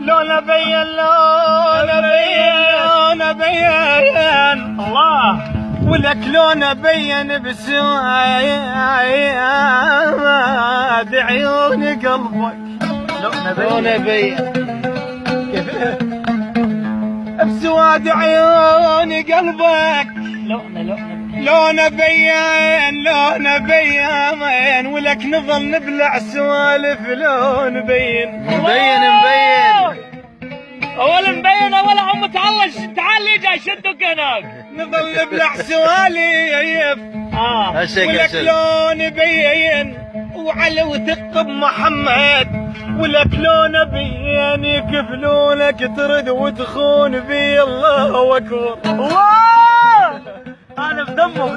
لون بين لون بين بين الله ولك لون بين بسواد عيون قلبك لون بين بسواد عيون قلبك لون بين ولك نظل نبلع سوالف لون بين مبين اول مبين اول عم تعال لي جاي شدك هناك نظل نبلع سوالف ولك لون بين وعلى وثق بمحمد ولك لون بين يكفلونك ترد وتخون بي الله اكبر الله انا بدمه